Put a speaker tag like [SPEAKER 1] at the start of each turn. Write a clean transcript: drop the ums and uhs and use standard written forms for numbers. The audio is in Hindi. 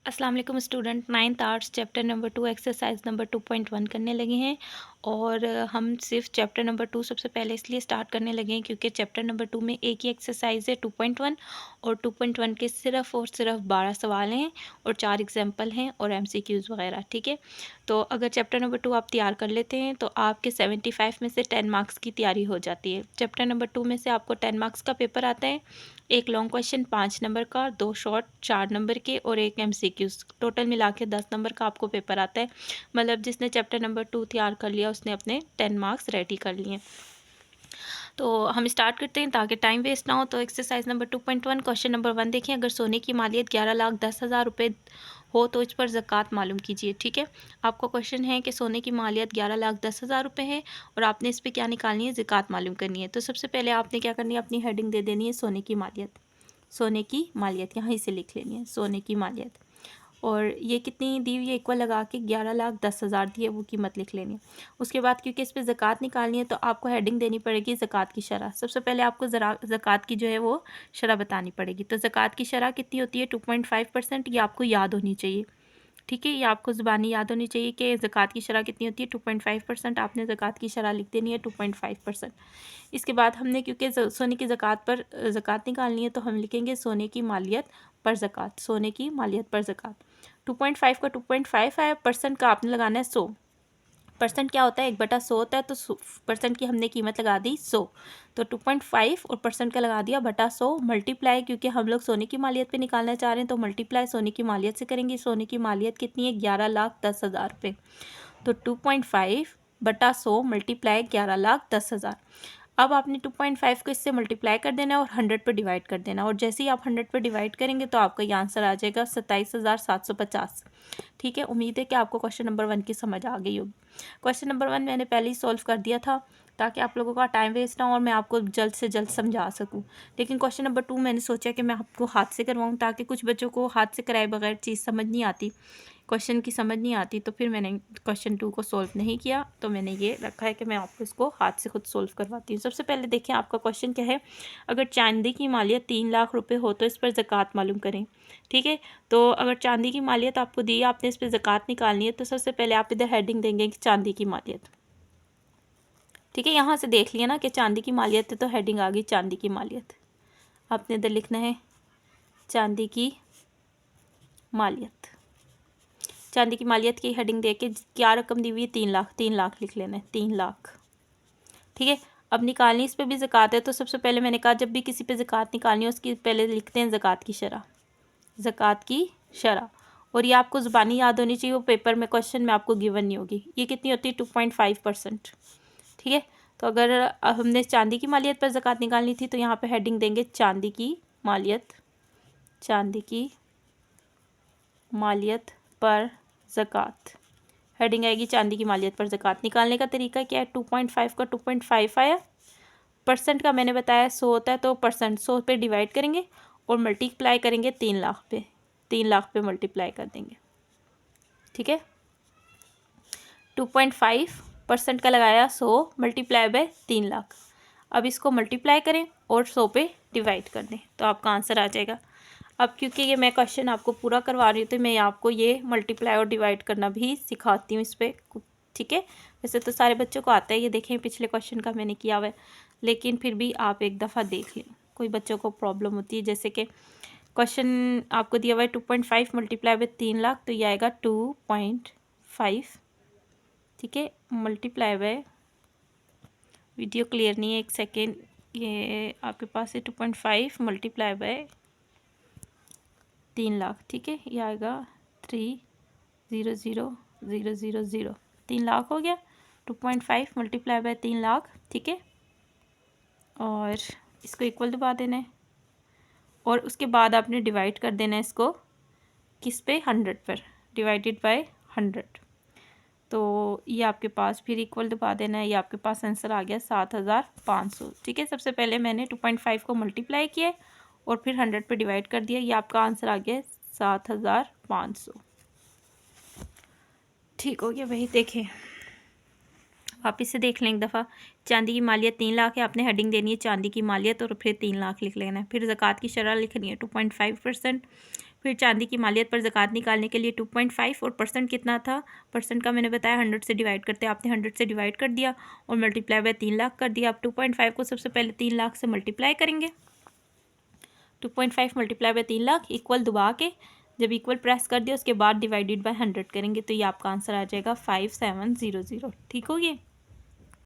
[SPEAKER 1] अस्सलाम वालेकुम student. 9th arts chapter number 2 exercise number 2.1 करने लगे हैं। और हम सिर्फ चैप्टर नंबर 2 सबसे पहले इसलिए स्टार्ट करने लगे हैं क्योंकि चैप्टर नंबर 2 में एक ही एक्सरसाइज है 2.1 और 2.1 के सिर्फ और सिर्फ 12 सवाल हैं और 4 एग्जाम्पल हैं और MCQs वगैरह। ठीक है, तो अगर चैप्टर नंबर 2 आप तैयार कर लेते हैं तो आपके 75 में से 10 मार्क्स की तैयारी हो जाती है। चैप्टर नंबर 2 में से आपको 10 मार्क्स का पेपर आता है, एक लॉन्ग क्वेश्चन 5 नंबर का, 2 शॉर्ट 4 नंबर के और एक MCQs। टोटल मिला के 10 नंबर का आपको पेपर आता है। मतलब जिसने चैप्टर नंबर 2 तैयार कर लिया उसने अपने 10 मार्क्स रेडी कर लिए। तो हम स्टार्ट करते हैं ताकि टाइम वेस्ट ना हो। तो एक्सरसाइज नंबर 2.1 क्वेश्चन नंबर 1 देखें। अगर सोने की मालियत 11,10,000 रुपये हो तो इस पर ज़कात मालूम कीजिए। ठीक है, आपका क्वेश्चन है कि सोने की मालियत 11,10,000 रुपये है और आपने इस पर क्या निकालनी है, ज़कात मालूम करनी है। तो सबसे पहले आपने क्या करनी है, अपनी हेडिंग दे देनी है सोने की मालियत। सोने की मालियत यहाँ से लिख लेनी है, सोने की मालियत। और ये कितनी दी हुई है, इक्वल लगा के 11,10,000 दी है, वो कीमत लिख लेनी है। उसके बाद क्योंकि इस पर ज़कात निकालनी है तो आपको हेडिंग देनी पड़ेगी ज़कात की शरह। सबसे पहले आपको ज़रा ज़कात की जो है वो शरह बतानी पड़ेगी। तो ज़कात की शरह कितनी होती है, 2.5%। ये आपको याद होनी चाहिए। ठीक है, ये आपको ज़ुबानी याद होनी चाहिए कि ज़कात की शरह कितनी होती है, 2.5%। आपने ज़कात की शरह लिख देनी है 2.5%। इसके बाद हमने क्योंकि सोने की ज़कात पर ज़कात निकालनी है तो हम लिखेंगे सोने की मालियत पर ज़कात। सोने की मालियत पर ज़कात 2.5 का 2.55% का आपने लगाना है 100। परसेंट क्या होता है, 1/100 होता है। तो परसेंट की हमने कीमत लगा दी 100। तो 2.5 और परसेंट का लगा दिया बटा 100 मल्टीप्लाई, क्योंकि हम लोग सोने की मालियत पे निकालना चाह रहे हैं तो मल्टीप्लाई सोने की मालियत से करेंगे। सोने की मालियत कितनी है, 11,10,000 रुपये। तो 2.5 बटा 100 मल्टीप्लाई 11,10,000। अब आपने 2.5 को इससे मल्टीप्लाई कर देना और 100 पे डिवाइड कर देना। और जैसे ही आप 100 पे डिवाइड करेंगे तो आपका ये आंसर आ जाएगा 27,750। ठीक है, उम्मीद है कि आपको क्वेश्चन नंबर 1 की समझ आ गई होगी। क्वेश्चन नंबर 1 मैंने पहले ही सॉल्व कर दिया था ताकि आप लोगों का टाइम वेस्ट ना हो और मैं आपको जल्द से जल्द समझा सकूं। लेकिन क्वेश्चन नंबर 2 मैंने सोचा कि मैं आपको हाथ से करवाऊं ताकि कुछ बच्चों को हाथ से कराए बगैर चीज़ समझ नहीं आती, क्वेश्चन की समझ नहीं आती। तो फिर मैंने क्वेश्चन 2 को सॉल्व नहीं किया, तो मैंने ये रखा है कि मैं आपको इसको हाथ से खुद सॉल्व करवाती हूँ। सबसे पहले देखें आपका क्वेश्चन क्या है। अगर चांदी की मालियत 3 लाख रुपए हो तो इस पर ज़कात मालूम करें। ठीक है, तो अगर चांदी की मालियत आपको दी, आपने इस पर ज़कात निकालनी है तो सबसे पहले आप इधर हेडिंग देंगे कि चांदी की मालियत। ठीक है, यहाँ से देख लिया ना कि चांदी की मालियत है तो हेडिंग आ गई चांदी की मालियत। आपने इधर लिखना है चांदी की मालियत। चांदी की मालियत की हेडिंग दे के क्या रकम दी हुई है, 3 लाख। 3 लाख लिख लेना है, 3 लाख। ठीक है, अब निकालनी इस पर भी ज़कात है तो सबसे पहले मैंने कहा जब भी किसी पे ज़कात निकालनी है उसकी पहले लिखते हैं ज़कात की शरह। ज़कात की शरह। और ये आपको ज़ुबानी याद होनी चाहिए, वो पेपर में क्वेश्चन में आपको गिवन नहीं होगी। ये कितनी होती है, 2.5%। ठीक है, तो अगर हमने चांदी की मालियत पर ज़कात निकालनी थी तो यहाँ पे हेडिंग देंगे चांदी की मालियत। चांदी की मालियत पर ज़कात। हेडिंग आएगी चांदी की मालियत पर ज़कात। निकालने का तरीका क्या है, 2.5 का 2.5 आया, परसेंट का मैंने बताया 100 होता है तो परसेंट 100 पे डिवाइड करेंगे और मल्टीप्लाई करेंगे 3 लाख पे। 3 लाख पे मल्टीप्लाई कर देंगे। ठीक है, 2.5% का लगाया 100 मल्टीप्लाई बाय 3 लाख। अब इसको मल्टीप्लाई करें और 100 पे डिवाइड कर दें तो आपका आंसर आ जाएगा। अब क्योंकि ये मैं क्वेश्चन आपको पूरा करवा रही हूँ तो मैं आपको ये मल्टीप्लाई और डिवाइड करना भी सिखाती हूँ इस पर। ठीक है, वैसे तो सारे बच्चों को आता है, ये देखें पिछले क्वेश्चन का मैंने किया हुआ है, लेकिन फिर भी आप एक दफ़ा देख लें, कोई बच्चों को प्रॉब्लम होती है। जैसे कि क्वेश्चन आपको दिया हुआ है 2.5 मल्टीप्लाई बाय 3 लाख, तो ये आएगा 2.5। ठीक है, मल्टीप्लाई बाय, वीडियो क्लियर नहीं है, एक सेकेंड, ये आपके पास है 2.5 मल्टीप्लाई बाय 3 लाख। ठीक है, ये आएगा 3,000,000। 3 लाख हो गया, 2.5 मल्टीप्लाई बाय 3 लाख। ठीक है, और इसको इक्वल दबा देना है और उसके बाद आपने डिवाइड कर देना है इसको किस पे, 100 पर, डिवाइडेड बाय 100। तो ये आपके पास फिर इक्वल दबा देना है, ये आपके पास आंसर आ गया 7,500। ठीक है, सबसे पहले मैंने 2.5 को मल्टीप्लाई किया और फिर 100 पे डिवाइड कर दिया, ये आपका आंसर आ गया 7,500। ठीक हो गया भाई, देखें वापिस से देख लें एक दफ़ा। चांदी की मालियत 3 लाख है, आपने हेडिंग देनी है चांदी की मालियत और फिर 3 लाख लिख लेना है। फिर ज़कात की शरह लिखनी है 2.5%। फिर चांदी की मालियत पर ज़कात निकालने के लिए 2.5 और परसेंट कितना था, परसेंट का मैंने बताया 100 से डिवाइड करते हैं, आपने 100 से डिवाइड कर दिया और मल्टीप्लाई बाय 3 लाख कर दिया। आप 2.5 को सबसे पहले 3 लाख से मल्टीप्लाई करेंगे, 2.5 मल्टीप्लाई बाय 3 लाख इक्वल दबा के जब इक्वल प्रेस कर दिया उसके बाद डिवाइडेड बाय 100 करेंगे तो ये आपका आंसर आ जाएगा 5700। ठीक हो गया।